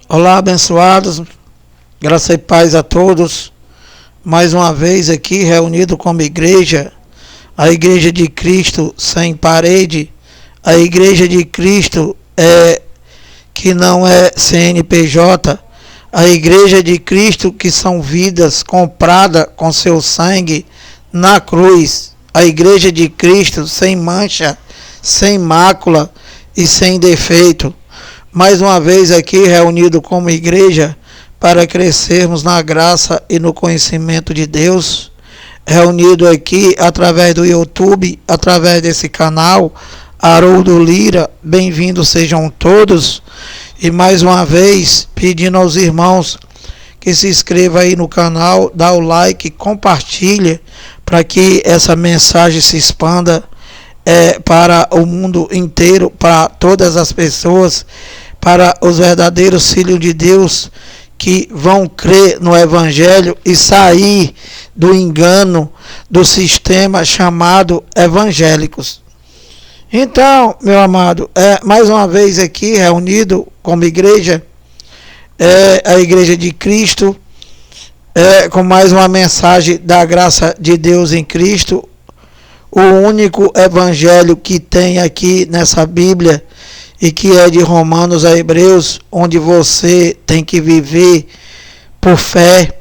Olá, abençoados, graça e paz a todos. Mais uma vez aqui reunido como igreja, a Igreja de Cristo sem parede, a Igreja de Cristo que não é CNPJ, a Igreja de Cristo que são vidas compradas com seu sangue na cruz, a Igreja de Cristo sem mancha, sem mácula e sem defeito. Mais uma vez aqui reunido como igreja para crescermos na graça e no conhecimento de Deus, reunido aqui através do YouTube, através desse canal, Haroldo Lira, bem-vindos sejam todos, e mais uma vez pedindo aos irmãos que se inscrevam aí no canal, dá o like, compartilhe para que essa mensagem se expanda para o mundo inteiro, para todas as pessoas, para os verdadeiros filhos de Deus que vão crer no Evangelho e sair do engano do sistema chamado evangélicos. Então, meu amado, mais uma vez aqui reunido como igreja, a Igreja de Cristo, com mais uma mensagem da graça de Deus em Cristo, o único evangelho que tem aqui nessa Bíblia e que é de Romanos a Hebreus, onde você tem que viver por fé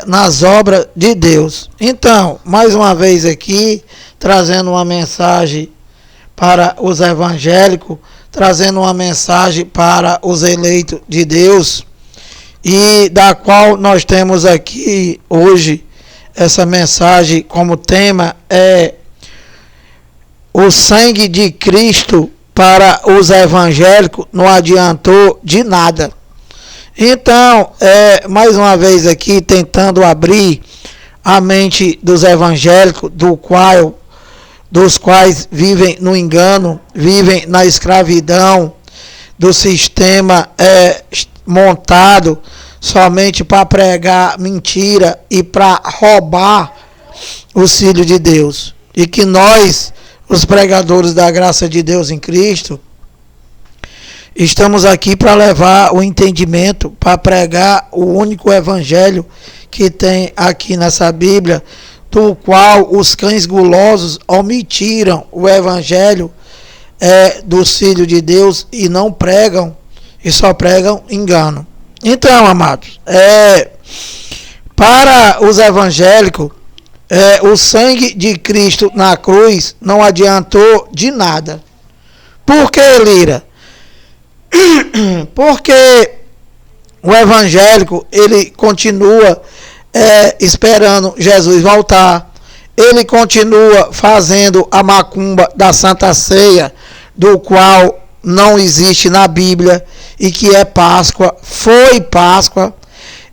nas obras de Deus. Então, mais uma vez aqui, trazendo uma mensagem para os evangélicos, trazendo uma mensagem para os eleitos de Deus, e da qual nós temos aqui hoje, essa mensagem como tema o sangue de Cristo para os evangélicos não adiantou de nada. Então, mais uma vez aqui, tentando abrir a mente dos evangélicos, dos quais vivem no engano, vivem na escravidão, do sistema montado somente para pregar mentira e para roubar os filhos de Deus. E que nós, os pregadores da graça de Deus em Cristo, estamos aqui para levar o entendimento, para pregar o único evangelho que tem aqui nessa Bíblia, do qual os cães gulosos omitiram o evangelho dos filhos de Deus e não pregam, e só pregam engano. Então, amados, para os evangélicos, o sangue de Cristo na cruz não adiantou de nada. Por que, Lira? Porque o evangélico, ele continua esperando Jesus voltar, ele continua fazendo a macumba da Santa Ceia, do qual não existe na Bíblia, e que é Páscoa, foi Páscoa.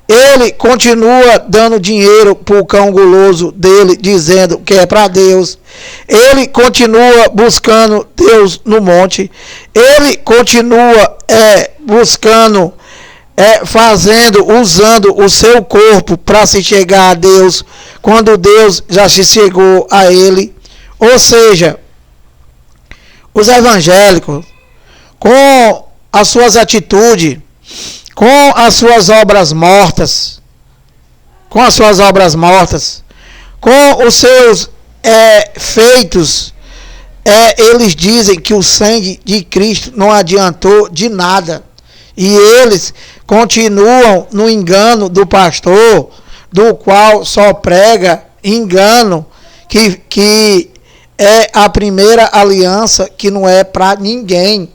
Ele continua dando dinheiro para o cão guloso dele, dizendo que é para Deus. Ele continua buscando Deus no monte. Ele continua buscando, usando o seu corpo para se chegar a Deus, quando Deus já se chegou a ele. Ou seja, os evangélicos, com as suas atitudes, com as suas obras mortas, com os seus feitos, eles dizem que o sangue de Cristo não adiantou de nada. E eles continuam no engano do pastor, do qual só prega engano, que é a primeira aliança, que não é para ninguém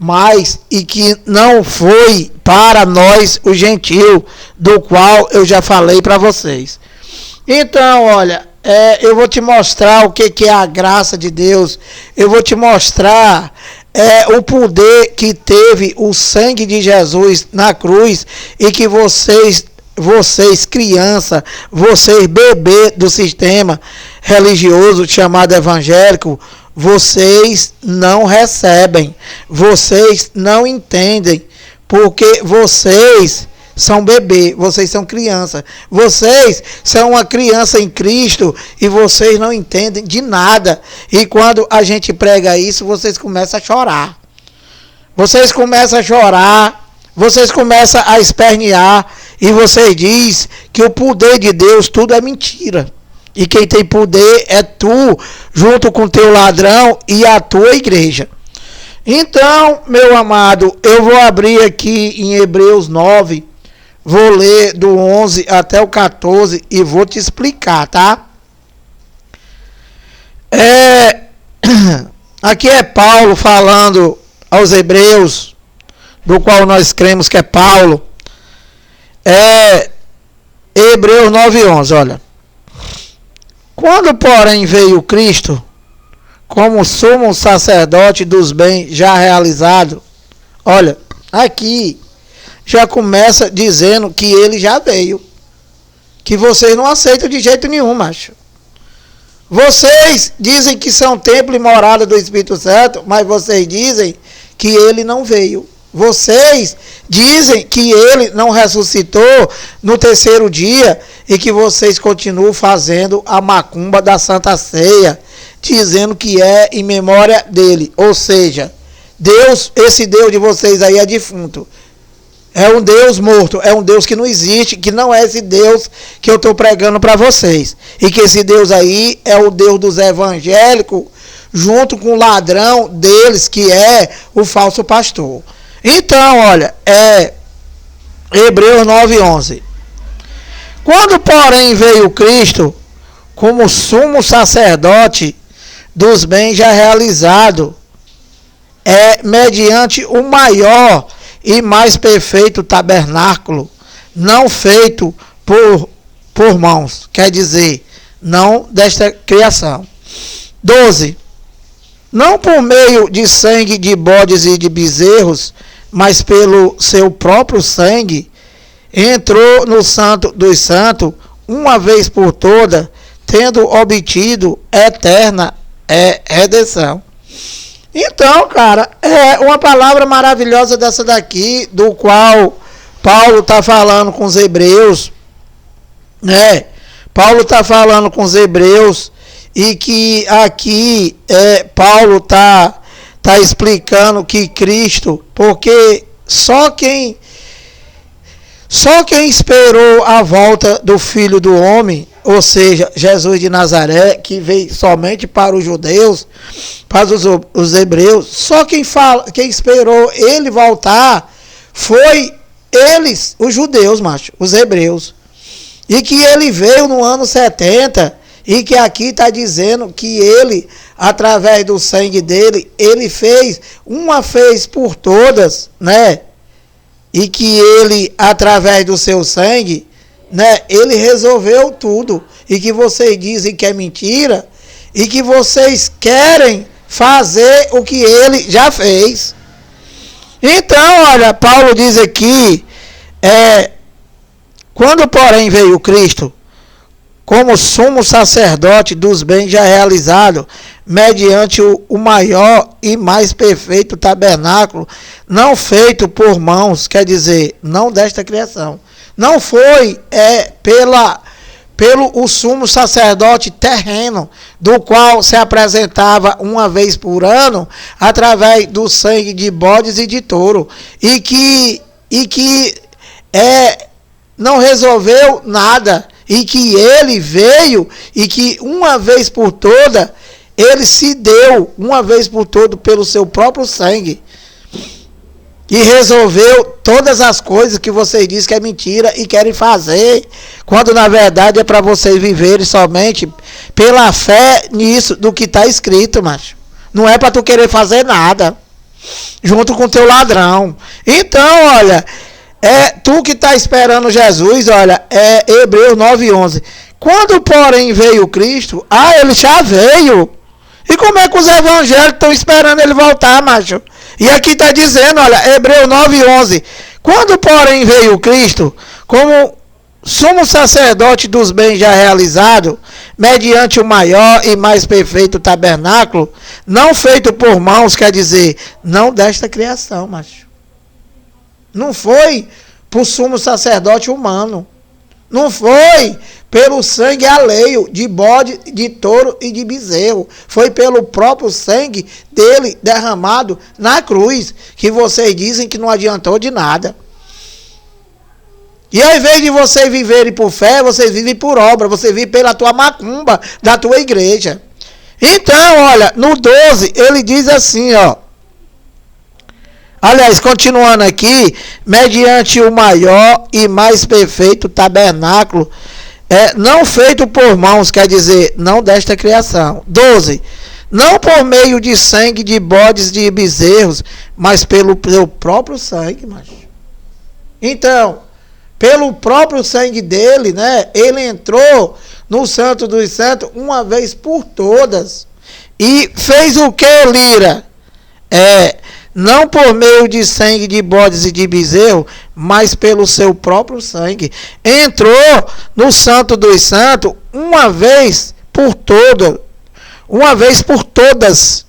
mais, e que não foi para nós, o gentio, do qual eu já falei para vocês. Então, olha, eu vou te mostrar o que é a graça de Deus, eu vou te mostrar o poder que teve o sangue de Jesus na cruz, e que vocês criança, vocês bebê do sistema religioso chamado evangélico, vocês não recebem, vocês não entendem, porque vocês são bebê, vocês são criança, vocês são uma criança em Cristo e vocês não entendem de nada. E quando a gente prega isso, vocês começam a chorar. vocês começam a chorar, vocês começam a espernear e vocês dizem que o poder de Deus tudo é mentira. E quem tem poder é tu, junto com teu ladrão e a tua igreja. Então, meu amado, eu vou abrir aqui em Hebreus 9, vou ler do 11 até o 14 e vou te explicar, tá? Aqui é Paulo falando aos hebreus, do qual nós cremos que é Paulo. Hebreus 9:11, olha. Quando, porém, veio Cristo, como sumo sacerdote dos bens já realizados, olha, aqui já começa dizendo que ele já veio, que vocês não aceitam de jeito nenhum, macho. Vocês dizem que são templo e morada do Espírito Santo, mas vocês dizem que ele não veio. Vocês dizem que ele não ressuscitou no terceiro dia e que vocês continuam fazendo a macumba da Santa Ceia, dizendo que é em memória dele. Ou seja, Deus, esse Deus de vocês aí é defunto. É um Deus morto, é um Deus que não existe, que não é esse Deus que eu estou pregando para vocês. E que esse Deus aí é o Deus dos evangélicos, junto com o ladrão deles, que é o falso pastor. Então, olha, Hebreus 9:11. Quando, porém, veio Cristo, como sumo sacerdote dos bens já realizados, mediante o maior e mais perfeito tabernáculo, não feito por mãos, quer dizer, não desta criação. 12. Não por meio de sangue de bodes e de bezerros, mas pelo seu próprio sangue, entrou no Santo dos Santos, uma vez por toda, tendo obtido eterna redenção. Então, cara, é uma palavra maravilhosa dessa daqui, do qual Paulo está falando com os hebreus, né? Paulo está falando com os hebreus, e que aqui Paulo está explicando que Cristo, porque só quem esperou a volta do Filho do Homem, ou seja, Jesus de Nazaré, que veio somente para os judeus, para os hebreus, só quem esperou ele voltar foi eles, os judeus, macho, os hebreus. E que ele veio no ano 70, e que aqui está dizendo que ele, através do sangue dele, ele fez uma vez por todas, né? E que ele, através do seu sangue, né, ele resolveu tudo. E que vocês dizem que é mentira, e que vocês querem fazer o que ele já fez. Então, olha, Paulo diz aqui, quando, porém, veio Cristo, como sumo sacerdote dos bens já realizados, mediante o maior e mais perfeito tabernáculo, não feito por mãos, quer dizer, não desta criação. Não foi pelo sumo sacerdote terreno, do qual se apresentava uma vez por ano, através do sangue de bodes e de touro, e que não resolveu nada, e que ele veio, e que uma vez por toda, ele se deu, uma vez por todo, pelo seu próprio sangue, e resolveu todas as coisas que vocês dizem que é mentira e querem fazer, quando na verdade é para vocês viverem somente pela fé nisso, do que está escrito, macho. Não é para tu querer fazer nada, junto com teu ladrão. Então, olha, tu que está esperando Jesus, olha, Hebreus 9:11. Quando, porém, veio Cristo, ele já veio. E como é que os evangélicos estão esperando ele voltar, macho? E aqui está dizendo, olha, Hebreus 9:11. Quando, porém, veio Cristo, como sumo sacerdote dos bens já realizados, mediante o maior e mais perfeito tabernáculo, não feito por mãos, quer dizer, não desta criação, macho. Não foi por sumo sacerdote humano. Não foi pelo sangue alheio de bode, de touro e de bezerro. Foi pelo próprio sangue dele derramado na cruz, que vocês dizem que não adiantou de nada. E ao invés de vocês viverem por fé, vocês vivem por obra, você vive pela tua macumba da tua igreja. Então, olha, no 12, ele diz assim, ó. Aliás, continuando aqui, mediante o maior e mais perfeito tabernáculo, não feito por mãos, quer dizer, não desta criação. 12. Não por meio de sangue de bodes de bezerros, mas pelo próprio sangue, macho. Então, pelo próprio sangue dele, né? Ele entrou no Santo dos Santos uma vez por todas. E fez o que, Lira? Não por meio de sangue de bodes e de bezerro, mas pelo seu próprio sangue. Entrou no Santo dos Santos uma vez por todas. Uma vez por todas.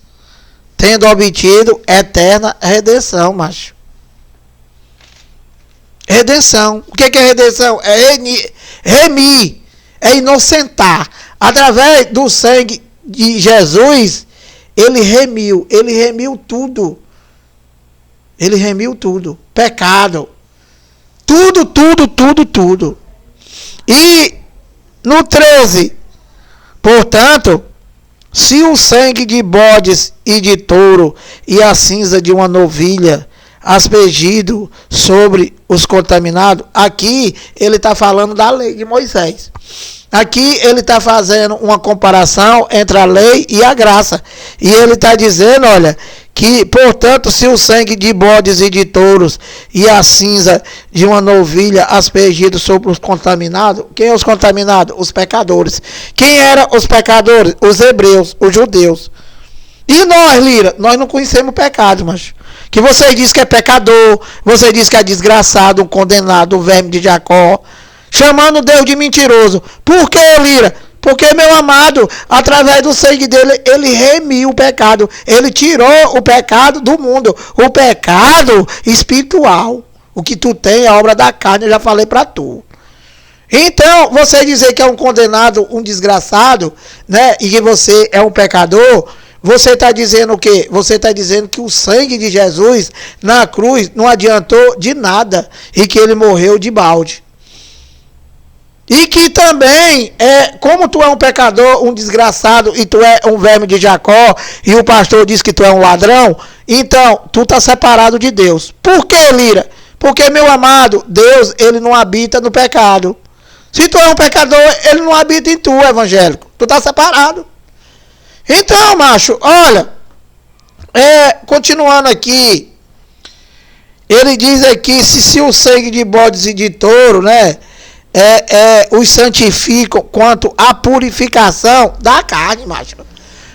Tendo obtido eterna redenção, macho. Redenção. O que é redenção? É remir. É inocentar. Através do sangue de Jesus, ele remiu tudo. Ele remiu tudo. Pecado. Tudo. E no 13, portanto, se o sangue de bodes e de touro e a cinza de uma novilha aspergido sobre os contaminados, aqui ele está falando da lei de Moisés. Aqui ele está fazendo uma comparação entre a lei e a graça. E ele está dizendo, olha, que, portanto, se o sangue de bodes e de touros e a cinza de uma novilha aspergido sobre os contaminados, quem é os contaminados? Os pecadores. Quem eram os pecadores? Os hebreus, os judeus. E nós, Lira, nós não conhecemos pecado, mas que você diz que é pecador, você diz que é desgraçado, um condenado, o verme de Jacó, chamando Deus de mentiroso. Por que, Lira? Porque, meu amado, através do sangue dele, ele remiu o pecado. Ele tirou o pecado do mundo. O pecado espiritual. O que tu tem é a obra da carne, eu já falei para tu. Então, você dizer que é um condenado, um desgraçado, né? E que você é um pecador, você está dizendo o quê? Você está dizendo que o sangue de Jesus na cruz não adiantou de nada. E que ele morreu de balde. E que também, como tu é um pecador, um desgraçado, e tu é um verme de Jacó, e o pastor diz que tu é um ladrão, então, tu está separado de Deus. Por que, Lira? Porque, meu amado, Deus, ele não habita no pecado. Se tu é um pecador, ele não habita em tu, evangélico. Tu está separado. Então, macho, olha, continuando aqui, ele diz aqui, se o sangue de bodes e de touro, né, os santificam quanto à purificação da carne, macho.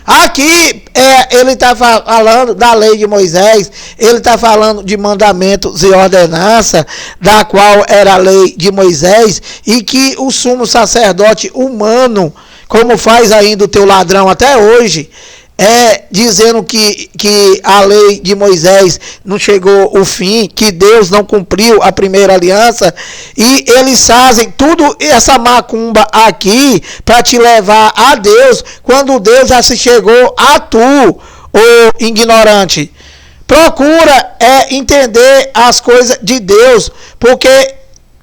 Aqui ele está falando da lei de Moisés, ele está falando de mandamentos e ordenança, da qual era a lei de Moisés, e que o sumo sacerdote humano, como faz ainda o teu ladrão até hoje, dizendo que a lei de Moisés não chegou ao fim, que Deus não cumpriu a primeira aliança, e eles fazem tudo essa macumba aqui para te levar a Deus, quando Deus já se chegou a tu, ô ignorante. Procura entender as coisas de Deus, porque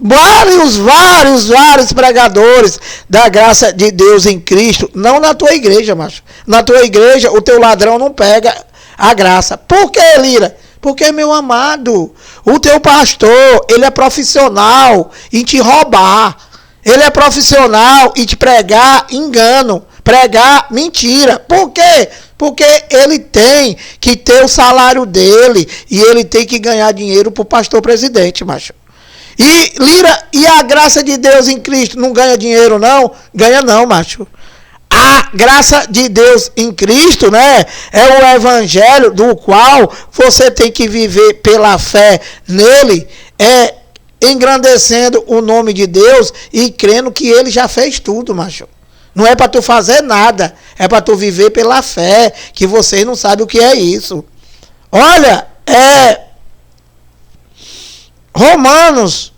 vários pregadores da graça de Deus em Cristo, não na tua igreja, macho. Na tua igreja, o teu ladrão não pega a graça. Por que, Lira? Porque, meu amado, o teu pastor, ele é profissional em te roubar. Ele é profissional em te pregar engano, pregar mentira. Por quê? Porque ele tem que ter o salário dele e ele tem que ganhar dinheiro pro pastor presidente, macho. E, Lira, e a graça de Deus em Cristo não ganha dinheiro, não? Ganha não, macho. A graça de Deus em Cristo, né? É o evangelho do qual você tem que viver pela fé nele, engrandecendo o nome de Deus e crendo que ele já fez tudo, macho. Não é para tu fazer nada, é para tu viver pela fé, que vocês não sabem o que é isso. Olha, Romanos,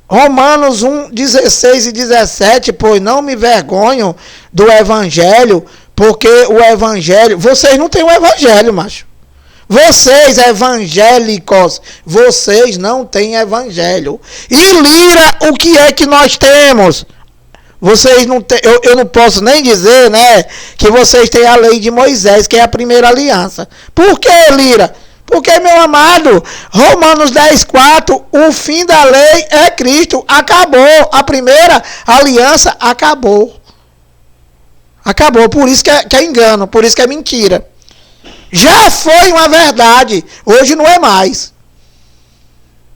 Romanos 1, 16 e 17, pois não me vergonho do evangelho, porque o evangelho, vocês não têm o evangelho, macho. Vocês evangélicos, vocês não têm evangelho. E Lira, o que é que nós temos? Vocês não têm, eu não posso nem dizer, né, que vocês têm a lei de Moisés, que é a primeira aliança. Por que, Lira? Porque, meu amado, Romanos 10:4, o fim da lei é Cristo. Acabou. A primeira aliança acabou. Acabou. Por isso que é engano, por isso que é mentira. Já foi uma verdade, hoje não é mais.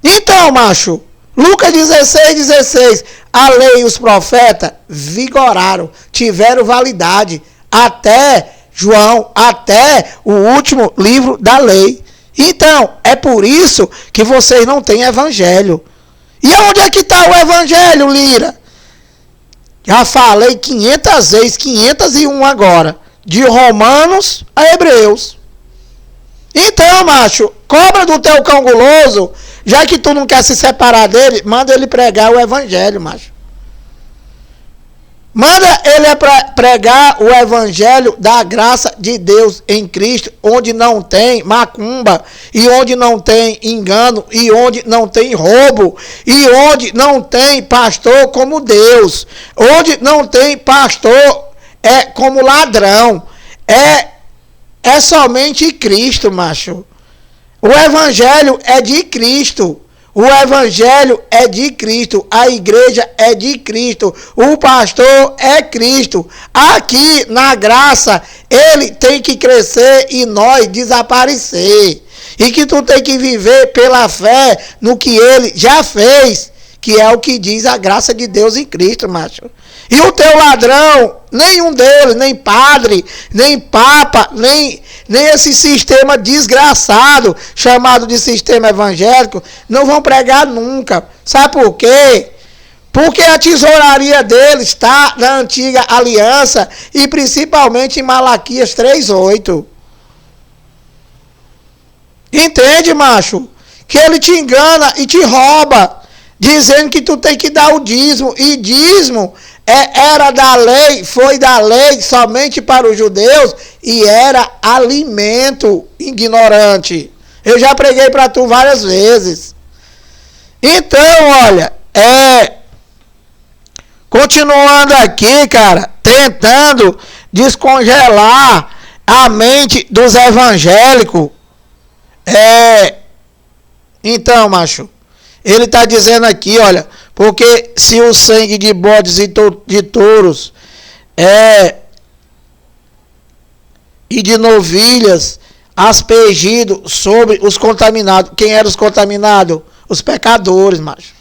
Então, macho, Lucas 16:16, a lei e os profetas vigoraram, tiveram validade, até João, até o último livro da lei. Então, é por isso que vocês não têm evangelho. E onde é que está o evangelho, Lira? Já falei 500 vezes, 501 agora, de Romanos a Hebreus. Então, macho, cobra do teu cão guloso, já que tu não quer se separar dele, manda ele pregar o evangelho, macho. Manda ele pregar o evangelho da graça de Deus em Cristo, onde não tem macumba, e onde não tem engano, e onde não tem roubo, e onde não tem pastor como Deus, onde não tem pastor como ladrão, é somente Cristo, macho. O evangelho é de Cristo. O evangelho é de Cristo. A igreja é de Cristo. O pastor é Cristo. Aqui na graça, ele tem que crescer e nós desaparecer. E que tu tem que viver pela fé no que ele já fez. Que é o que diz a graça de Deus em Cristo, macho. E o teu ladrão, nenhum deles, nem padre, nem papa, nem esse sistema desgraçado, chamado de sistema evangélico, não vão pregar nunca. Sabe por quê? Porque a tesouraria deles está na antiga aliança e principalmente em Malaquias 3:8. Entende, macho? Que ele te engana e te rouba, dizendo que tu tem que dar o dízimo, e dízimo era da lei, foi da lei somente para os judeus e era alimento, ignorante. Eu já preguei para tu várias vezes. Então, olha, continuando aqui, cara, tentando descongelar a mente dos evangélicos. Então, macho, ele está dizendo aqui, olha, porque se o sangue de bodes e de touros e de novilhas aspergido sobre os contaminados. Quem eram os contaminados? Os pecadores, macho.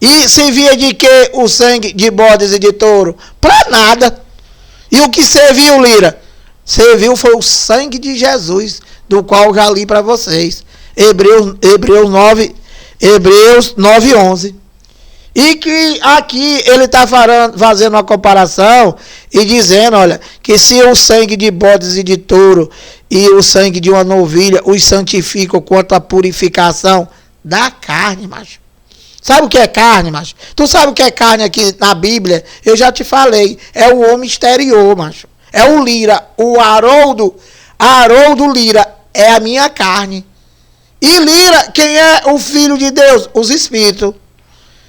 E servia de que o sangue de bodes e de touro? Para nada. E o que serviu, Lira? Serviu foi o sangue de Jesus, do qual já li para vocês. Hebreus 9:11. E que aqui ele está fazendo uma comparação e dizendo, olha, que se o sangue de bodes e de touro e o sangue de uma novilha os santificam quanto à purificação da carne, macho. Sabe o que é carne, macho? Tu sabe o que é carne aqui na Bíblia? Eu já te falei. É o homem exterior, macho. É o Lira, o Haroldo Lira é a minha carne. E Lira, quem é o filho de Deus? Os espíritos.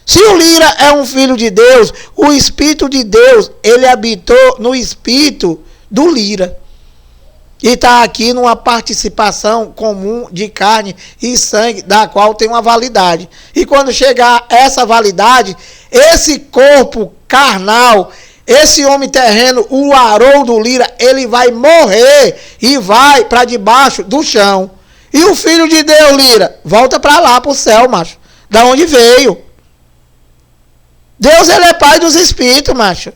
Se o Lira é um filho de Deus, o Espírito de Deus, ele habitou no espírito do Lira. E está aqui numa participação comum de carne e sangue, da qual tem uma validade. E quando chegar essa validade, esse corpo carnal, esse homem terreno, o Haroldo Lira, ele vai morrer e vai para debaixo do chão. E o filho de Deus, Lira, volta para lá, para o céu, macho. Da onde veio. Deus, ele é pai dos espíritos, macho.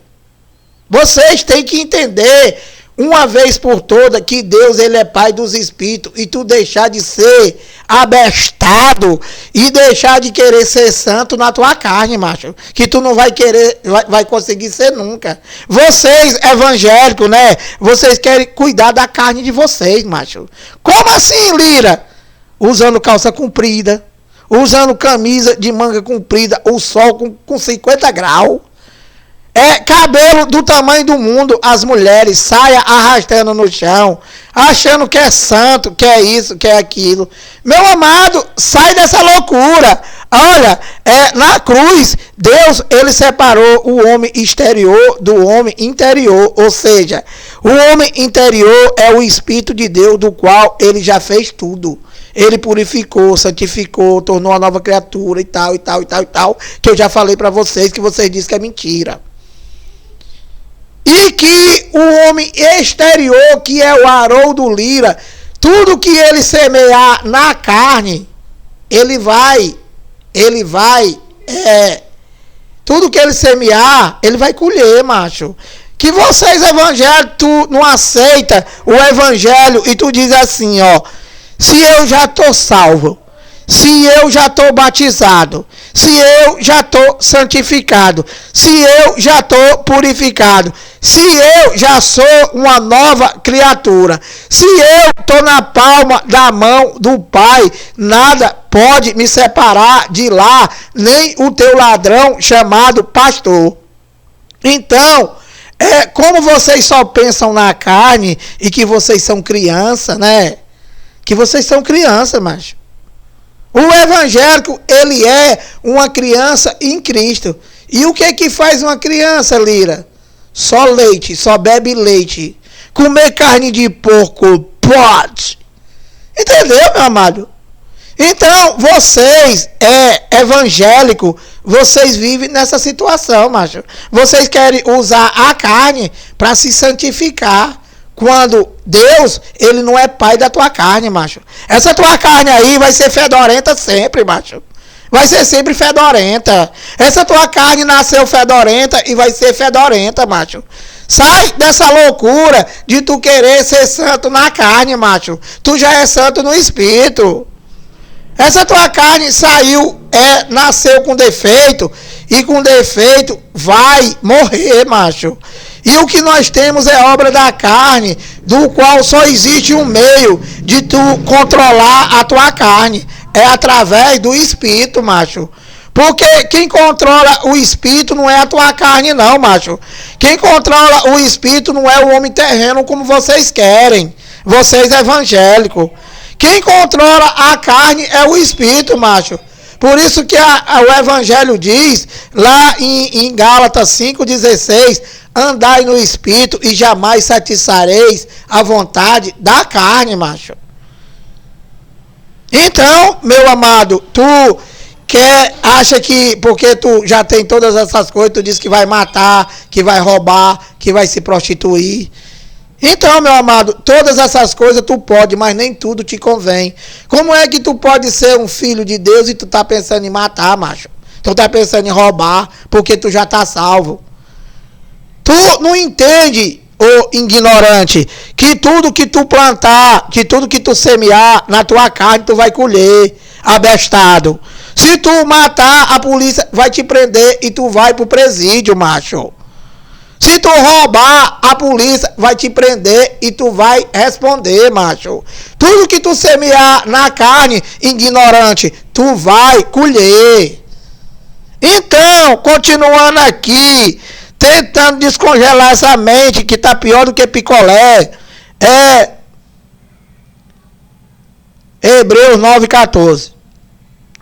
Vocês têm que entender, uma vez por toda, que Deus, ele é pai dos espíritos. E tu deixar de ser abestado e deixar de querer ser santo na tua carne, macho. Que tu não vai querer, vai conseguir ser nunca. Vocês, evangélicos, né? Vocês querem cuidar da carne de vocês, macho. Como assim, Lira? Usando calça comprida, usando camisa de manga comprida, o sol com 50 graus. Cabelo do tamanho do mundo, as mulheres, saia arrastando no chão, achando que é santo, que é isso, que é aquilo. Meu amado, sai dessa loucura. Olha, na cruz, Deus, ele separou o homem exterior do homem interior. Ou seja, o homem interior é o Espírito de Deus, do qual ele já fez tudo. Ele purificou, santificou, tornou uma nova criatura e tal, e tal, e tal, e tal. Que eu já falei para vocês, que vocês dizem que é mentira. E que o homem exterior, que é o Haroldo Lira, tudo que ele semear na carne, tudo que ele semear, ele vai colher, macho. Que vocês evangélicos, tu não aceita o evangelho e tu diz assim, ó, se eu já tô salvo, se eu já estou batizado, se eu já estou santificado, se eu já estou purificado, se eu já sou uma nova criatura, se eu estou na palma da mão do Pai, nada pode me separar de lá, nem o teu ladrão chamado pastor. Então, como vocês só pensam na carne e que vocês são criança, né? Que vocês são criança, macho. O evangélico, ele é uma criança em Cristo. E o que faz uma criança, Lira? Só leite, só bebe leite. Comer carne de porco, pode. Entendeu, meu amado? Então, vocês, evangélico, vocês vivem nessa situação, macho. Vocês querem usar a carne para se santificar. Quando Deus, ele não é pai da tua carne, macho. Essa tua carne aí vai ser fedorenta sempre, macho. Vai ser sempre fedorenta. Essa tua carne nasceu fedorenta e vai ser fedorenta, macho. Sai dessa loucura de tu querer ser santo na carne, macho. Tu já é santo no espírito. Essa tua carne nasceu com defeito. E com defeito vai morrer, macho. E o que nós temos é obra da carne, do qual só existe um meio de tu controlar a tua carne. É através do Espírito, macho. Porque quem controla o Espírito não é a tua carne, não, macho. Quem controla o Espírito não é o homem terreno como vocês querem. Vocês evangélicos. Quem controla a carne é o Espírito, macho. Por isso que o Evangelho diz, lá em Gálatas 5,16, andai no Espírito e jamais satisfareis a vontade da carne, macho. Então, meu amado, tu acha que porque tu já tem todas essas coisas, tu diz que vai matar, que vai roubar, que vai se prostituir. Então, meu amado, todas essas coisas tu pode, mas nem tudo te convém. Como é que tu pode ser um filho de Deus e tu tá pensando em matar, macho? Tu tá pensando em roubar, porque tu já tá salvo. Tu não entende, ô ignorante, que tudo que tu plantar, que tudo que tu semear na tua carne, tu vai colher, abestado. Se tu matar, a polícia vai te prender e tu vai pro presídio, macho. Se tu roubar, a polícia vai te prender e tu vai responder, macho. Tudo que tu semear na carne, ignorante, tu vai colher. Então, continuando aqui, tentando descongelar essa mente que tá pior do que picolé, Hebreus 9,14.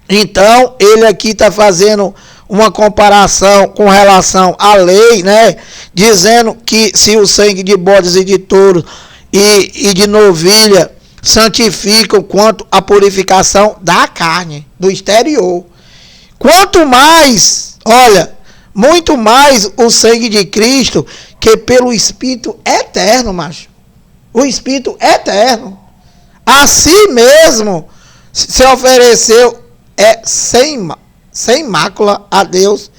Então, ele aqui está fazendo uma comparação com relação à lei, né? Dizendo que se o sangue de bodes e de touros e de novilha santificam quanto a purificação da carne, do exterior. Quanto mais, olha, muito mais o sangue de Cristo, que pelo Espírito eterno, macho. O Espírito eterno. Assim mesmo se ofereceu sem mácula a Deus,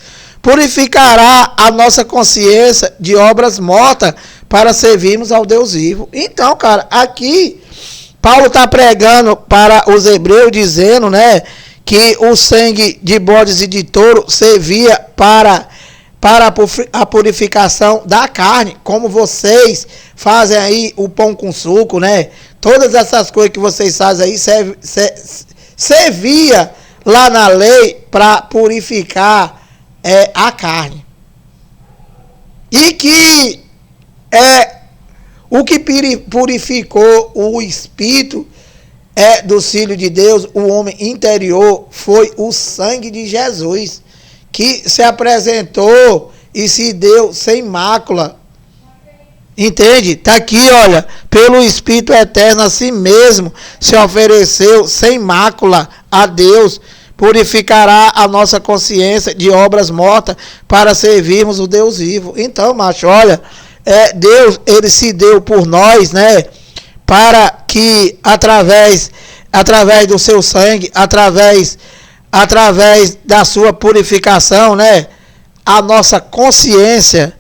purificará a nossa consciência de obras mortas para servirmos ao Deus vivo. Então, cara, aqui Paulo está pregando para os hebreus, dizendo, né, que o sangue de bodes e de touro servia para a purificação da carne, como vocês fazem aí o pão com suco, né? Todas essas coisas que vocês fazem aí servia lá na lei para purificar a carne. E que o que purificou o espírito dos filhos de Deus, o homem interior, foi o sangue de Jesus, que se apresentou e se deu sem mácula. Entende? Está aqui, olha, pelo Espírito Eterno a si mesmo se ofereceu sem mácula a Deus, purificará a nossa consciência de obras mortas para servirmos o Deus vivo. Então, macho, olha, Deus, ele se deu por nós, né? Para que através do seu sangue, através da sua purificação, né? A nossa consciência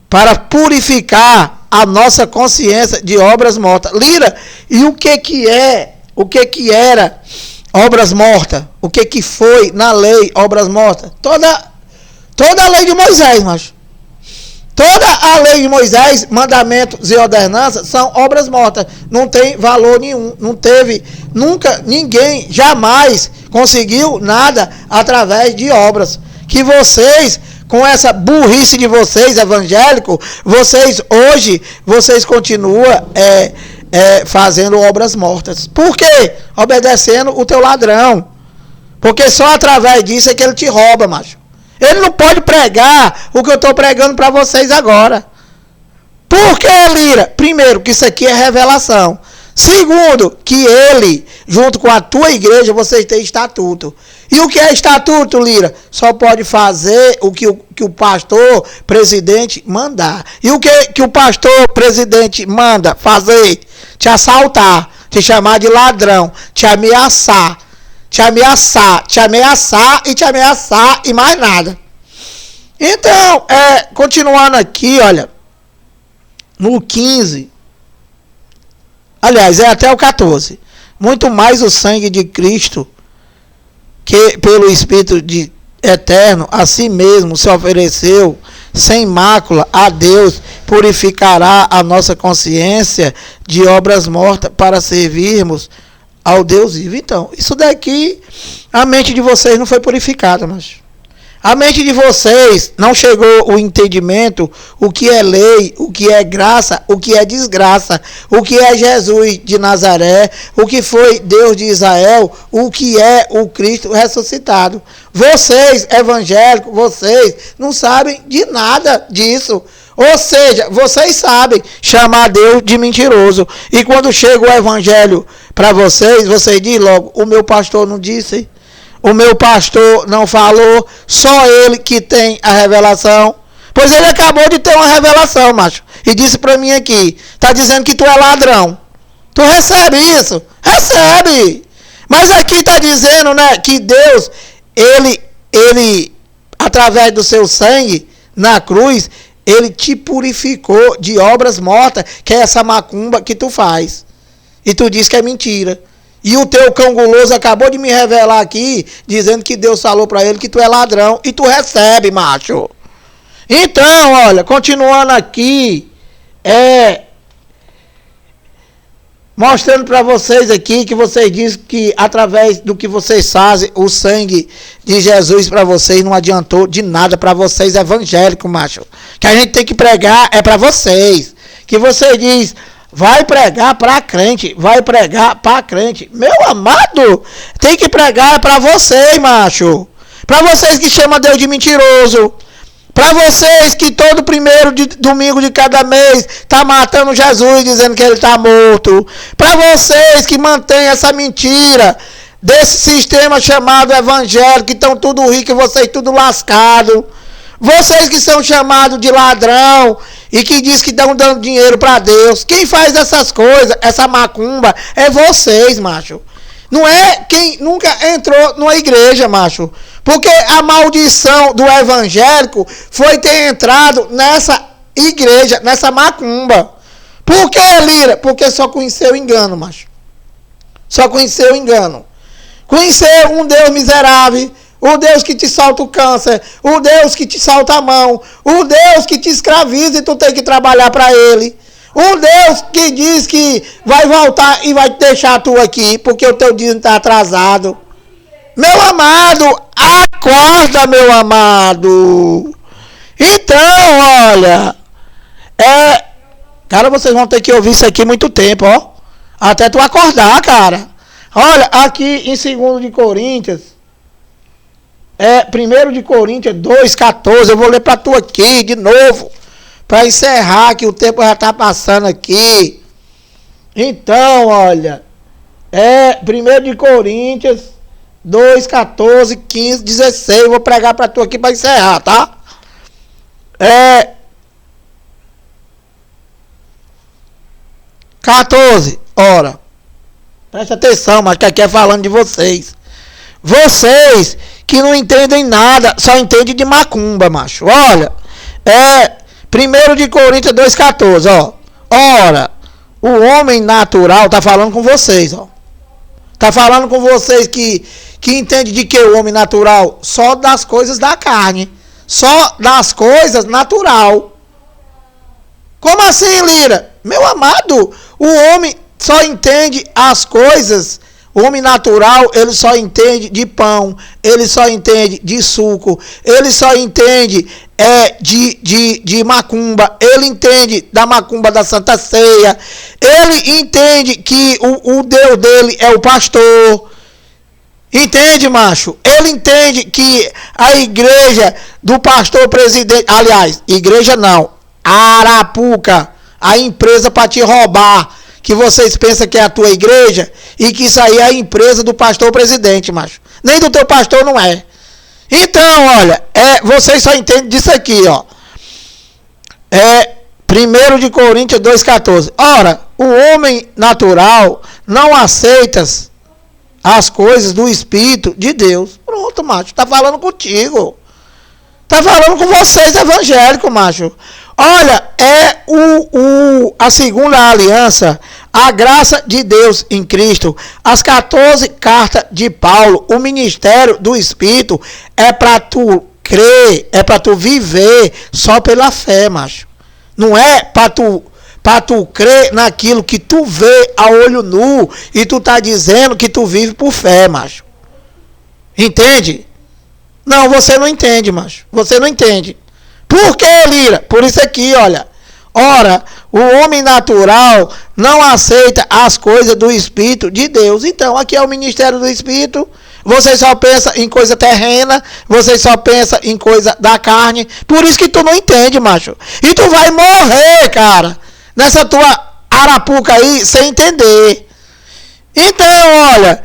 para purificar a nossa consciência de obras mortas. Lira, e o que era obras mortas? O que foi na lei obras mortas? Toda a lei de Moisés, macho. Toda a lei de Moisés, mandamentos e ordenanças são obras mortas. Não tem valor nenhum. Não teve, nunca, ninguém, jamais conseguiu nada através de obras. Que vocês, com essa burrice de vocês, evangélicos, vocês continuam fazendo obras mortas. Por quê? Obedecendo o teu ladrão. Porque só através disso é que ele te rouba, macho. Ele não pode pregar o que eu estou pregando para vocês agora. Por que, Lira? Primeiro, que isso aqui é revelação. Segundo, que ele, junto com a tua igreja, vocês têm estatuto. E o que é estatuto, Lira? Só pode fazer o que o pastor presidente mandar. E o que o pastor presidente manda fazer? Te assaltar, te chamar de ladrão, te ameaçar e mais nada. Então, continuando aqui, olha, no 15, aliás, até o 14, muito mais o sangue de Cristo, que pelo Espírito Eterno, a si mesmo se ofereceu sem mácula a Deus, purificará a nossa consciência de obras mortas para servirmos ao Deus vivo. Então, isso daqui, a mente de vocês não foi purificada, mas a mente de vocês não chegou o entendimento, o que é lei, o que é graça, o que é desgraça, o que é Jesus de Nazaré, o que foi Deus de Israel, o que é o Cristo ressuscitado. Vocês, evangélicos, vocês não sabem de nada disso. Ou seja, vocês sabem chamar Deus de mentiroso. E quando chega o evangelho para vocês, vocês dizem logo, o meu pastor não disse, o meu pastor não falou, só ele que tem a revelação. Pois ele acabou de ter uma revelação, macho, e disse para mim aqui, está dizendo que tu é ladrão. Tu recebe isso? Recebe! Mas aqui está dizendo, né, que Deus, ele, através do seu sangue na cruz, ele te purificou de obras mortas, que é essa macumba que tu faz. E tu diz que é mentira. E o teu cão guloso acabou de me revelar aqui, dizendo que Deus falou para ele que tu é ladrão. E tu recebe, macho. Então, olha, continuando aqui, mostrando para vocês aqui, que vocês dizem que através do que vocês fazem, o sangue de Jesus para vocês não adiantou de nada para vocês evangélicos, macho. Que a gente tem que pregar é para vocês. Que você diz, vai pregar para crente, vai pregar para crente. Meu amado, tem que pregar para vocês, macho. Para vocês que chamam Deus de mentiroso. Para vocês que todo primeiro domingo de cada mês está matando Jesus, dizendo que ele está morto. Para vocês que mantêm essa mentira desse sistema chamado evangelho, que estão tudo ricos e vocês tudo lascado. Vocês que são chamados de ladrão e que diz que estão dando dinheiro para Deus. Quem faz essas coisas, essa macumba, é vocês, macho. Não é quem nunca entrou numa igreja, macho. Porque a maldição do evangélico foi ter entrado nessa igreja, nessa macumba. Por que, Lira? Porque só conheceu o engano, macho. Só conheceu o engano. Conheceu um Deus miserável, o Deus que te solta o câncer, o Deus que te solta a mão, o Deus que te escraviza e tu tem que trabalhar para ele. Um Deus que diz que vai voltar e vai te deixar tu aqui, porque o teu dízimo está atrasado. Meu amado, acorda, meu amado. Então, olha, cara, vocês vão ter que ouvir isso aqui muito tempo, ó. Até tu acordar, cara. Olha, aqui em 2 de Coríntios, 1 de Coríntios 2,14, eu vou ler para tu aqui de novo, para encerrar, que o tempo já está passando aqui. Então, olha, 1 de Coríntios 2,14, 15, 16, eu vou pregar para tu aqui para encerrar, tá? 14, ora, presta atenção, mas que aqui é falando de vocês. Vocês que não entendem nada, só entendem de macumba, macho. Olha, 1 de Coríntios 2,14, ó. Ora, o homem natural, tá falando com vocês, ó. Tá falando com vocês que entende de que o homem natural? Só das coisas da carne. Só das coisas natural. Como assim, Lira? Meu amado, o homem só entende as coisas. O homem natural, ele só entende de pão, ele só entende de suco, ele só entende de macumba, ele entende da macumba da Santa Ceia, ele entende que o Deus dele é o pastor. Entende, macho? Ele entende que a igreja do pastor presidente, aliás, igreja não, Arapuca, a empresa para te roubar, que vocês pensam que é a tua igreja, e que isso aí é a empresa do pastor presidente, macho. Nem do teu pastor não é. Então, olha, vocês só entendem disso aqui, ó. 1 de Coríntios 2,14. Ora, o homem natural não aceita as coisas do Espírito de Deus. Pronto, macho, tá falando contigo. Tá falando com vocês, evangélicos, macho. Olha, a segunda aliança, a graça de Deus em Cristo, as 14 cartas de Paulo, o ministério do Espírito, é para tu crer, é para tu viver só pela fé, macho. Não é para tu crer naquilo que tu vê a olho nu e tu tá dizendo que tu vive por fé, macho. Entende? Não, você não entende, macho. Você não entende. Por que, Lira? Por isso aqui, olha. Ora, o homem natural não aceita as coisas do Espírito de Deus. Então, aqui é o ministério do Espírito. Você só pensa em coisa terrena. Você só pensa em coisa da carne. Por isso que tu não entende, macho. E tu vai morrer, cara, nessa tua arapuca aí, sem entender. Então, olha,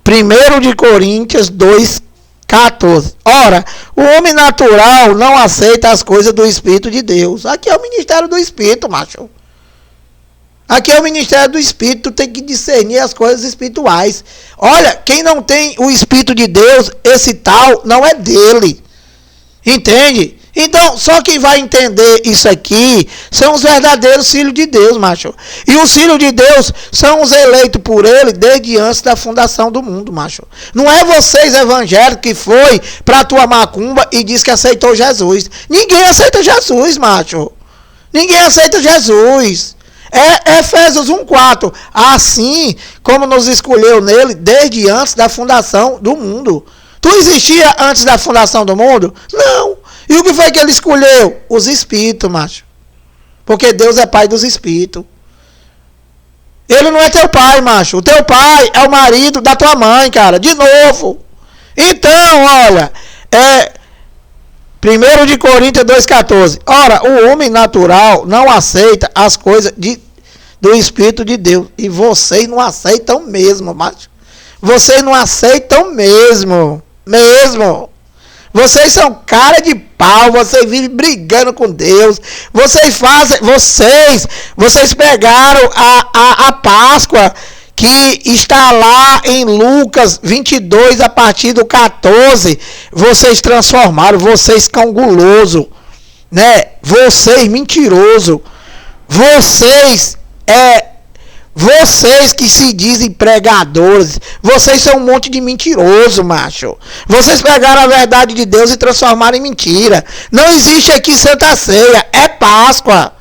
1 de Coríntios 2,14. Ora, o homem natural não aceita as coisas do Espírito de Deus. Aqui é o ministério do Espírito, macho. Aqui é o ministério do Espírito. Tu tem que discernir as coisas espirituais. Olha, quem não tem o Espírito de Deus, esse tal não é dele. Entende? Então, só quem vai entender isso aqui são os verdadeiros filhos de Deus, macho. E os filhos de Deus são os eleitos por ele desde antes da fundação do mundo, macho. Não é vocês evangélicos que foi pra tua macumba e disse que aceitou Jesus. Ninguém aceita Jesus, macho. Ninguém aceita Jesus. Efésios 1,4. Assim como nos escolheu nele desde antes da fundação do mundo. Tu existia antes da fundação do mundo? Não. E o que foi que ele escolheu? Os espíritos, macho. Porque Deus é pai dos espíritos. Ele não é teu pai, macho. O teu pai é o marido da tua mãe, cara. De novo. Então, olha. 1 de Coríntios 2,14. Ora, o homem natural não aceita as coisas do Espírito de Deus. E vocês não aceitam mesmo, macho. Vocês não aceitam mesmo. Mesmo. Vocês são cara de pau, vocês vivem brigando com Deus. Vocês pegaram a Páscoa que está lá em Lucas 22, a partir do 14. Vocês transformaram, vocês cão guloso, né? Vocês mentiroso. Vocês que se dizem pregadores, vocês são um monte de mentiroso, macho. Vocês pegaram a verdade de Deus e transformaram em mentira. Não existe aqui Santa Ceia, é Páscoa.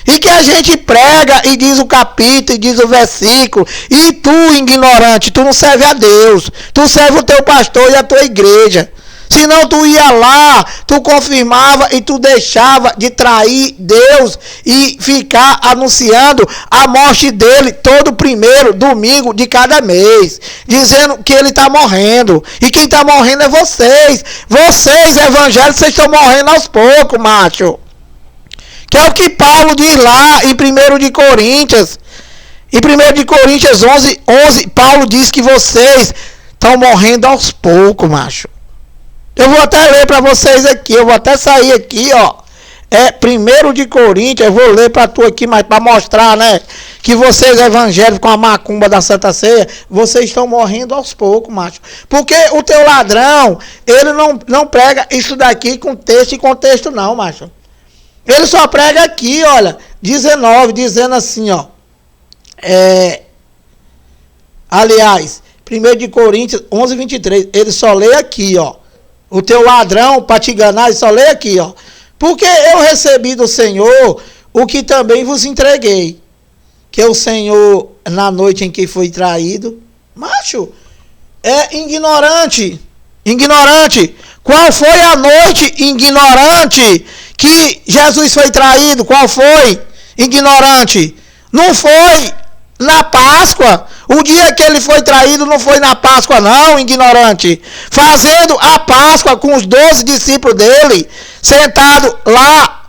e que a gente prega e diz o capítulo e diz o versículo, e tu, ignorante, tu não serve a Deus, tu serve o teu pastor e a tua igreja. Senão tu ia lá, tu confirmava e tu deixava de trair Deus e ficar anunciando a morte dele todo primeiro domingo de cada mês, dizendo que ele está morrendo. E quem está morrendo é vocês. Vocês, evangélicos, vocês estão morrendo aos poucos, macho. Que é o que Paulo diz lá em 1 de Coríntios. Em 1 de Coríntios 11, Paulo diz que vocês estão morrendo aos poucos, macho. Eu vou até ler para vocês aqui, eu vou até sair aqui, ó. É 1 de Coríntios, eu vou ler para tu aqui, mas para mostrar, né, que vocês evangélicos com a macumba da Santa Ceia, vocês estão morrendo aos poucos, macho. Porque o teu ladrão, ele não prega isso daqui com texto e contexto não, macho. Ele só prega aqui, olha, 19, dizendo assim, ó. Aliás, 1 de Coríntios 11, 23, ele só lê aqui, ó. O teu ladrão, para te enganar, ele só lê aqui, ó. Porque eu recebi do Senhor o que também vos entreguei. Que o Senhor, na noite em que foi traído, macho, é ignorante. Ignorante. Qual foi a noite ignorante que Jesus foi traído? Qual foi? Ignorante. Não foi na Páscoa. O dia que ele foi traído não foi na Páscoa não, ignorante. Fazendo a Páscoa com os 12 discípulos dele, sentado lá,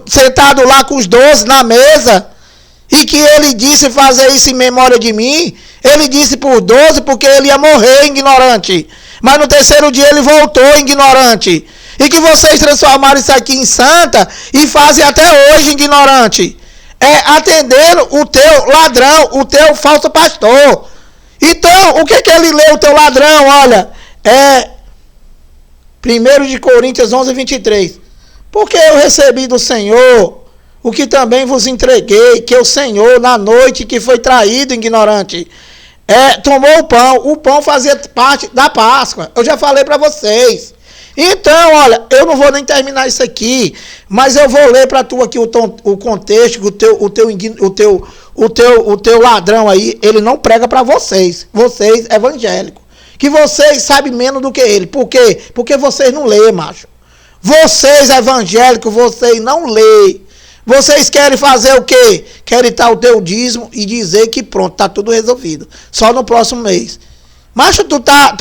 sentado lá com os 12 na mesa, e que ele disse fazer isso em memória de mim. Ele disse por 12 porque ele ia morrer, ignorante. Mas no terceiro dia ele voltou, ignorante. E que vocês transformaram isso aqui em santa e fazem até hoje, ignorante. Atendendo o teu ladrão, o teu falso pastor. Então, o que ele lê, o teu ladrão? Olha, 1 de Coríntios 11, 23. Porque eu recebi do Senhor o que também vos entreguei, que o Senhor, na noite que foi traído, ignorante, tomou o pão fazia parte da Páscoa. Eu já falei para vocês. Então, olha, eu não vou nem terminar isso aqui, mas eu vou ler para tu aqui o contexto, o teu ladrão aí, ele não prega para vocês evangélicos, que vocês sabem menos do que ele. Por quê? Porque vocês não lêem, macho. Vocês evangélicos, vocês não lêem. Vocês querem fazer o quê? Querem estar o teu dízimo e dizer que pronto, tá tudo resolvido. Só no próximo mês. Macho, tu tá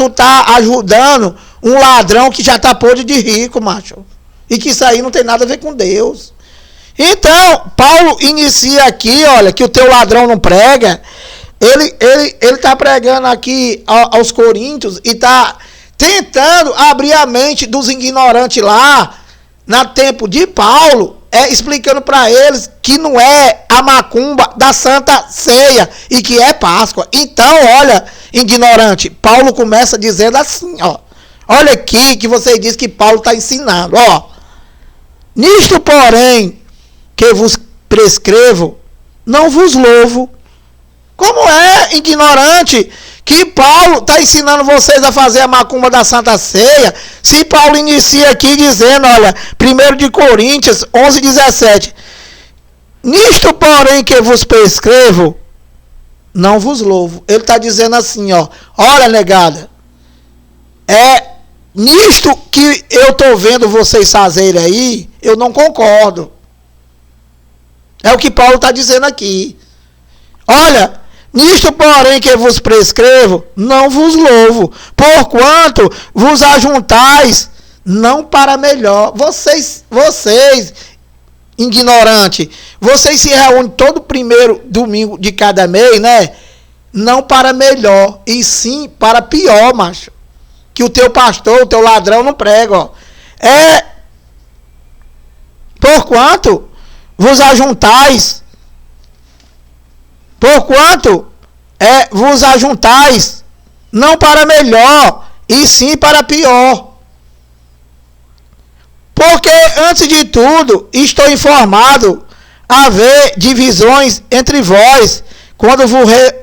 ajudando um ladrão que já tá podre de rico, macho. E que isso aí não tem nada a ver com Deus. Então, Paulo inicia aqui, olha, que o teu ladrão não prega. Ele tá pregando aqui aos coríntios e tá tentando abrir a mente dos ignorantes lá, na tempo de Paulo, explicando para eles que não é a macumba da Santa Ceia e que é Páscoa. Então, olha, ignorante, Paulo começa dizendo assim, ó. Olha aqui que você diz que Paulo está ensinando, ó. Nisto, porém, que vos prescrevo, não vos louvo. Como é, ignorante, que Paulo está ensinando vocês a fazer a macumba da Santa Ceia, se Paulo inicia aqui dizendo, olha, 1 de Coríntios 11, 17. Nisto, porém, que vos prescrevo, não vos louvo. Ele está dizendo assim, ó. Olha, negada, nisto que eu estou vendo vocês fazerem aí, eu não concordo. É o que Paulo está dizendo aqui. Olha, nisto, porém, que vos prescrevo, não vos louvo, porquanto vos ajuntais, não para melhor. Vocês, ignorante, vocês se reúnem todo primeiro domingo de cada mês, né? Não para melhor, e sim para pior, macho. Que o teu pastor, o teu ladrão não prega, ó. Porquanto vos ajuntais, vos ajuntais, não para melhor, e sim para pior. Porque, antes de tudo, estou informado haver divisões entre vós, quando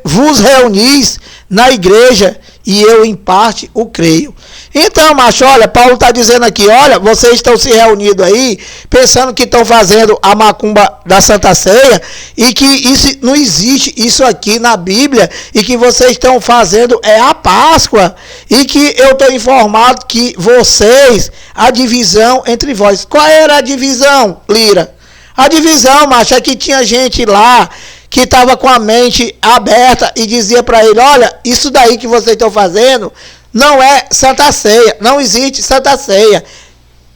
vos reunis na igreja, e eu em parte o creio. Então, macho, olha, Paulo está dizendo aqui, olha, vocês estão se reunindo aí, pensando que estão fazendo a macumba da Santa Ceia, e que isso não existe isso aqui na Bíblia, e que vocês estão fazendo é a Páscoa, e que eu estou informado que vocês, a divisão entre vós. Qual era a divisão, Lira? A divisão, macho, é que tinha gente lá que estava com a mente aberta e dizia para ele, olha, isso daí que vocês estão fazendo não é Santa Ceia, não existe Santa Ceia.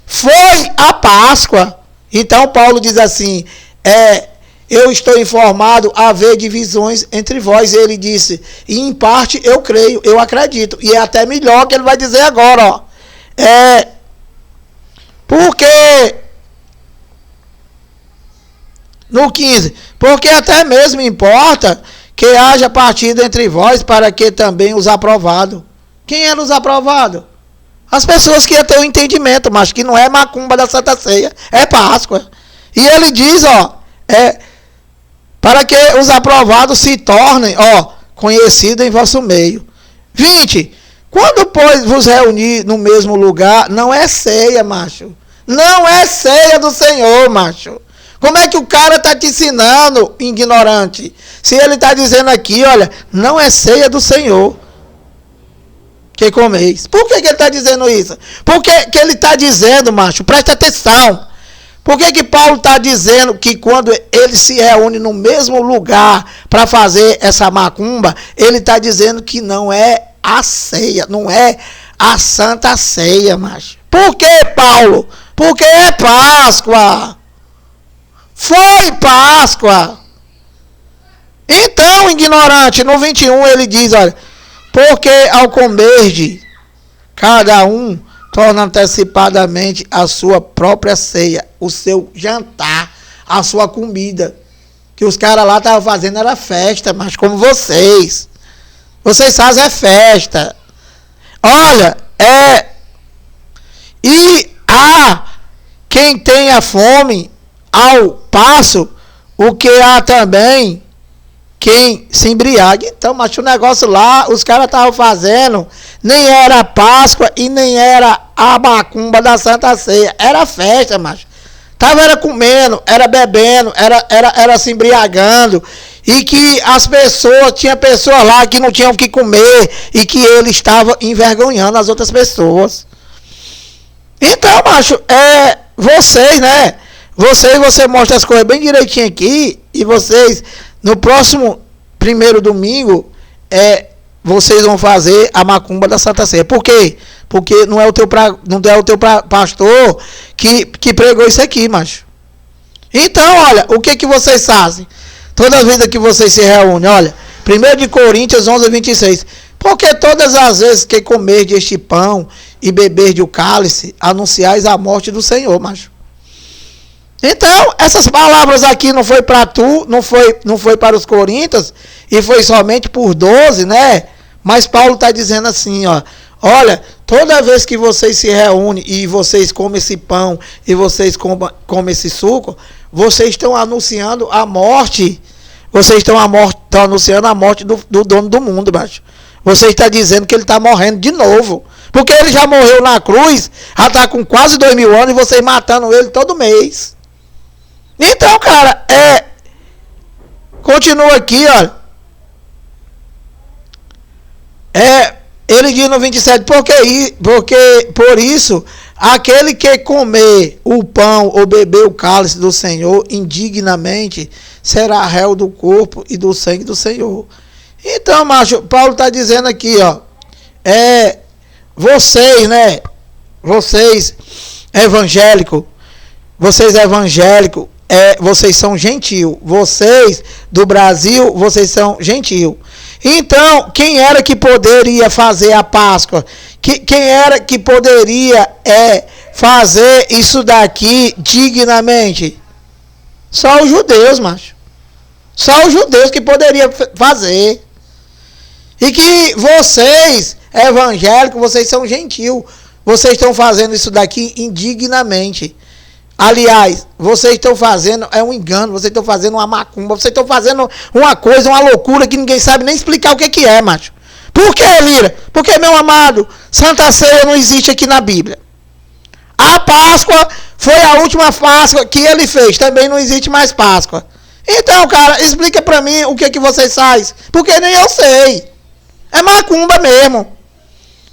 Foi a Páscoa. Então Paulo diz assim, eu estou informado a haver divisões entre vós. Ele disse, e em parte eu creio, eu acredito. E é até melhor que ele vai dizer agora, ó. Porque no 15, porque até mesmo importa que haja partido entre vós para que também os aprovados. Quem eram os aprovados? As pessoas que iam ter o entendimento, mas que não é macumba da Santa Ceia, é Páscoa. E ele diz, ó, para que os aprovados se tornem, ó, conhecidos em vosso meio. 20. Quando, pois, vos reunir no mesmo lugar, não é ceia, macho. Não é ceia do Senhor, macho. Como é que o cara está te ensinando, ignorante? Se ele está dizendo aqui, olha, não é ceia do Senhor que comeis. Por que ele está dizendo isso? Porque que ele está dizendo, macho, presta atenção. Por que Paulo está dizendo que quando ele se reúne no mesmo lugar para fazer essa macumba, ele está dizendo que não é a ceia, não é a Santa Ceia, macho. Por que, Paulo? Porque é Páscoa. Foi Páscoa. Então, ignorante, no 21 ele diz, olha, porque ao comer cada um torna antecipadamente a sua própria ceia, o seu jantar, a sua comida. Que os caras lá estavam fazendo era festa, mas como vocês fazem festa. Olha, e há quem tenha fome, ao passo, o que há também quem se embriague. Então, mas o negócio lá, os caras estavam fazendo, nem era Páscoa e nem era a macumba da Santa Ceia. Era festa, macho. Era comendo, era bebendo, era se embriagando. E que as pessoas, tinha pessoas lá que não tinham o que comer e que ele estava envergonhando as outras pessoas. Então, macho, vocês, né? Você mostra as coisas bem direitinho aqui e vocês, no próximo primeiro domingo, vocês vão fazer a macumba da Santa Ceia. Por quê? Porque não é o teu pastor que pregou isso aqui, macho. Então, olha, o que vocês fazem? Toda vida que vocês se reúnem, olha, 1 Coríntios 11, 26. Porque todas as vezes que comer este pão e beber de o cálice, anunciais a morte do Senhor, macho. Então, essas palavras aqui não foi para tu, não foi para os coríntios, e foi somente por 12, né? Mas Paulo está dizendo assim, ó, olha, toda vez que vocês se reúnem e vocês comem esse pão e vocês comem esse suco, vocês estão anunciando a morte, estão anunciando a morte do dono do mundo, macho. Você está dizendo que ele está morrendo de novo, porque ele já morreu na cruz, já está com quase 2000 anos e vocês matando ele todo mês. Então, cara, continua aqui, ó. Ele diz no 27, porque por isso, aquele que comer o pão ou beber o cálice do Senhor indignamente, será réu do corpo e do sangue do Senhor. Então, macho, Paulo está dizendo aqui, ó, vocês, né, vocês evangélicos, vocês são gentil. Vocês do Brasil, vocês são gentil. Então, quem era que poderia fazer a Páscoa? Quem era que poderia fazer isso daqui dignamente? Só os judeus, macho. Só os judeus que poderiam fazer. E que vocês, evangélicos, vocês são gentil. Vocês estão fazendo isso daqui indignamente. Aliás, vocês estão fazendo, um engano, vocês estão fazendo uma macumba, vocês estão fazendo uma coisa, uma loucura que ninguém sabe nem explicar o que é, macho. Por que, Lira? Porque, meu amado, Santa Ceia não existe aqui na Bíblia. A Páscoa foi a última Páscoa que ele fez. Também não existe mais Páscoa. Então, cara, explica pra mim o que que vocês fazem. Porque nem eu sei. É macumba mesmo.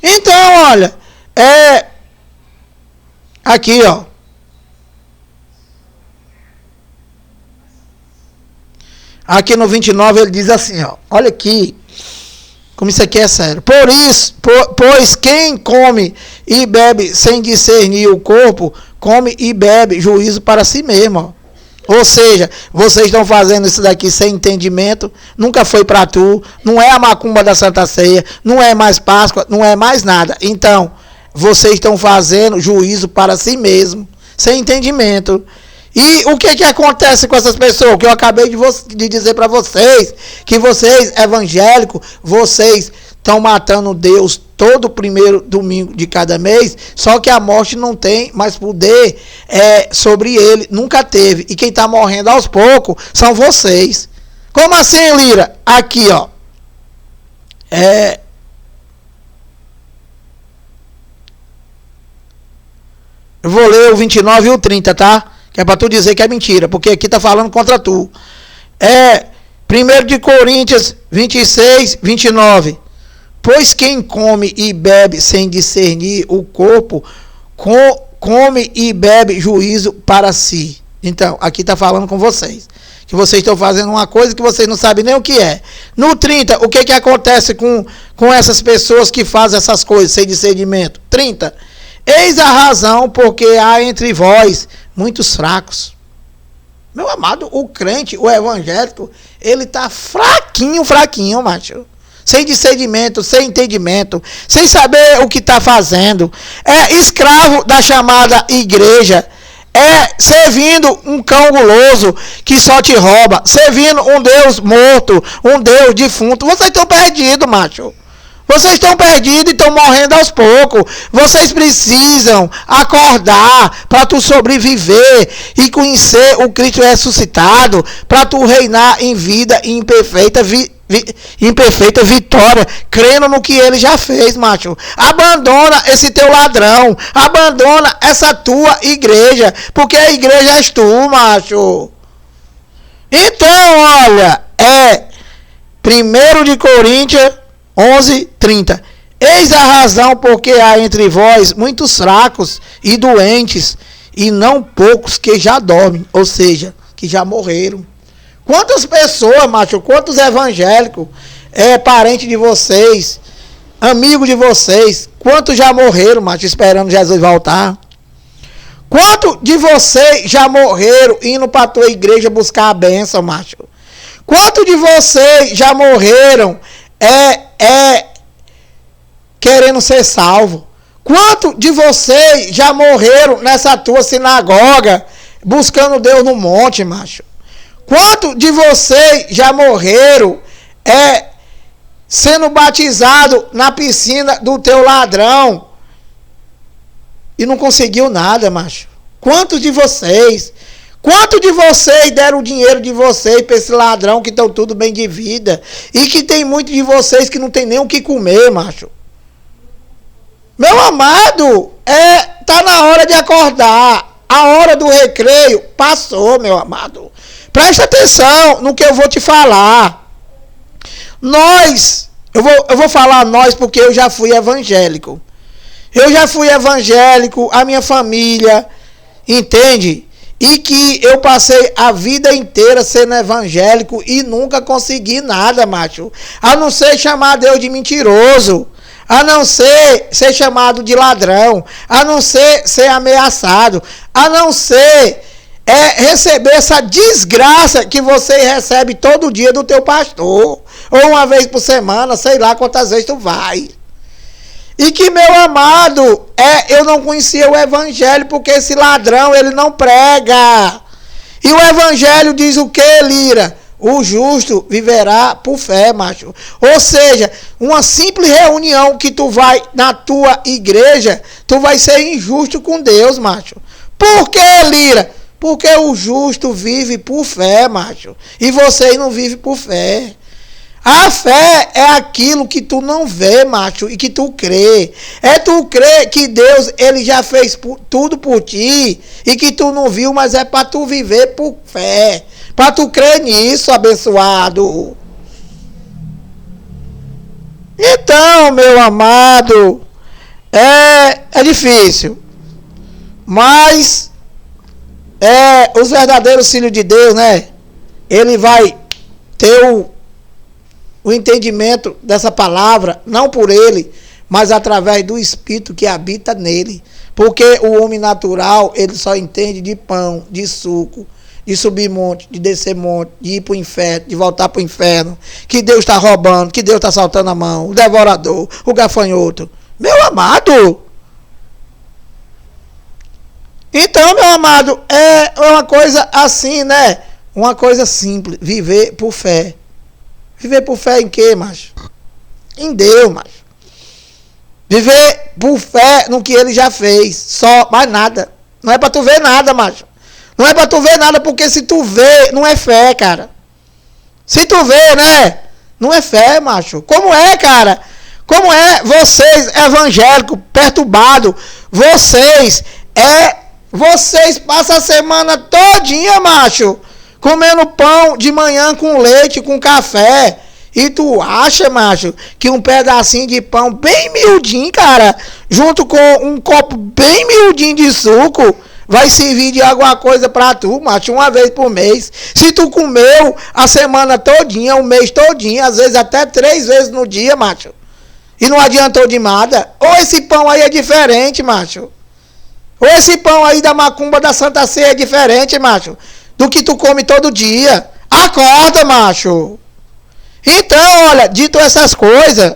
Então, olha. Aqui, ó. Aqui no 29 ele diz assim, ó. Olha aqui. Como isso aqui é sério. Pois quem come e bebe sem discernir o corpo, come e bebe juízo para si mesmo. Ó. Ou seja, vocês estão fazendo isso daqui sem entendimento, nunca foi para tu, não é a macumba da Santa Ceia, não é mais Páscoa, não é mais nada. Então, vocês estão fazendo juízo para si mesmo, sem entendimento. E o que acontece com essas pessoas? Que eu acabei de dizer para vocês, que vocês, evangélicos, vocês estão matando Deus todo primeiro domingo de cada mês, só que a morte não tem mais poder sobre ele, nunca teve. E quem está morrendo aos poucos são vocês. Como assim, Lira? Aqui, ó. Eu vou ler o 29 e o 30, tá? Que é para tu dizer que é mentira, porque aqui tá falando contra tu. 1 de Coríntios 26, 29. Pois quem come e bebe sem discernir o corpo, come e bebe juízo para si. Então, aqui tá falando com vocês. Que vocês estão fazendo uma coisa que vocês não sabem nem o que é. No 30, o que acontece com essas pessoas que fazem essas coisas sem discernimento? 30. Eis a razão porque há entre vós muitos fracos. Meu amado, o crente, o evangélico, ele tá fraquinho, macho. Sem discernimento, sem entendimento, sem saber o que tá fazendo. É escravo da chamada igreja. Servindo um cão guloso que só te rouba. Servindo um Deus morto, um Deus defunto. Vocês estão perdidos, macho. Vocês estão perdidos e estão morrendo aos poucos. Vocês precisam acordar para tu sobreviver e conhecer o Cristo ressuscitado, para tu reinar em vida e em perfeita vitória, crendo no que ele já fez, macho. Abandona esse teu ladrão, abandona essa tua igreja, porque a igreja és tu, macho. Então, olha, 1 de Coríntios 11, 30. Eis a razão porque há entre vós muitos fracos e doentes, e não poucos que já dormem, ou seja, que já morreram. Quantas pessoas, macho, quantos evangélicos, parente de vocês, amigo de vocês, quantos já morreram, macho, esperando Jesus voltar? Quantos de vocês já morreram indo para a tua igreja buscar a bênção, macho? Quantos de vocês já morreram querendo ser salvo? Quantos de vocês já morreram nessa tua sinagoga buscando Deus no monte, macho? Quantos de vocês já morreram sendo batizado na piscina do teu ladrão e não conseguiu nada, macho? Quantos de vocês? Quantos de vocês deram o dinheiro de vocês para esse ladrão que estão tudo bem de vida? E que tem muitos de vocês que não tem nem o que comer, macho. Meu amado, tá na hora de acordar. A hora do recreio passou, meu amado. Presta atenção no que eu vou te falar. Eu vou falar nós porque eu já fui evangélico. A minha família, entende? E que eu passei a vida inteira sendo evangélico e nunca consegui nada, macho. A não ser chamar Deus de mentiroso. A não ser chamado de ladrão. A não ser ameaçado. A não ser receber essa desgraça que você recebe todo dia do teu pastor. Ou uma vez por semana, sei lá quantas vezes tu vai. E que, meu amado, eu não conhecia o evangelho porque esse ladrão, ele não prega. E o evangelho diz o que, Lira? O justo viverá por fé, macho. Ou seja, uma simples reunião que tu vai na tua igreja, tu vai ser injusto com Deus, macho. Por que, Lira? Porque o justo vive por fé, macho. E vocês não vivem por fé. A fé é aquilo que tu não vê, macho, e que tu crê. É tu crer que Deus, ele já fez tudo por ti e que tu não viu, mas é para tu viver por fé. Para tu crer nisso, abençoado. Então, meu amado, é difícil. Mas os verdadeiros filhos de Deus, né? Ele vai ter o entendimento dessa palavra, não por ele, mas através do Espírito que habita nele. Porque o homem natural, ele só entende de pão, de suco, de subir monte, de descer monte, de ir para o inferno, de voltar para o inferno, que Deus está roubando, que Deus está saltando a mão, o devorador, o gafanhoto. Meu amado! Então, meu amado, é uma coisa assim, né? Uma coisa simples, viver por fé. Viver por fé em quê, macho? Em Deus, macho. Viver por fé no que ele já fez. Só, mais nada. Não é pra tu ver nada, macho. Não é pra tu ver nada, porque se tu vê, não é fé, cara. Se tu vê, né? Não é fé, macho. Como é, cara? Como é vocês, evangélicos, perturbados? Vocês passam a semana todinha, macho, comendo pão de manhã com leite, com café. E tu acha, macho, que um pedacinho de pão bem miudinho, cara, junto com um copo bem miudinho de suco, vai servir de alguma coisa pra tu, macho, uma vez por mês? Se tu comeu a semana todinha, o mês todinho, às vezes até 3 vezes no dia, macho, e não adiantou de nada, ou esse pão aí é diferente, macho. Ou esse pão aí da macumba da Santa Ceia é diferente, macho, do que tu come todo dia. Acorda, macho. Então, olha, dito essas coisas,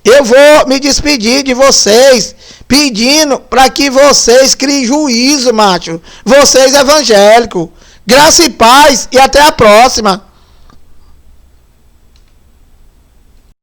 eu vou me despedir de vocês, pedindo para que vocês criem juízo, macho. Vocês evangélicos. Graça e paz e até a próxima.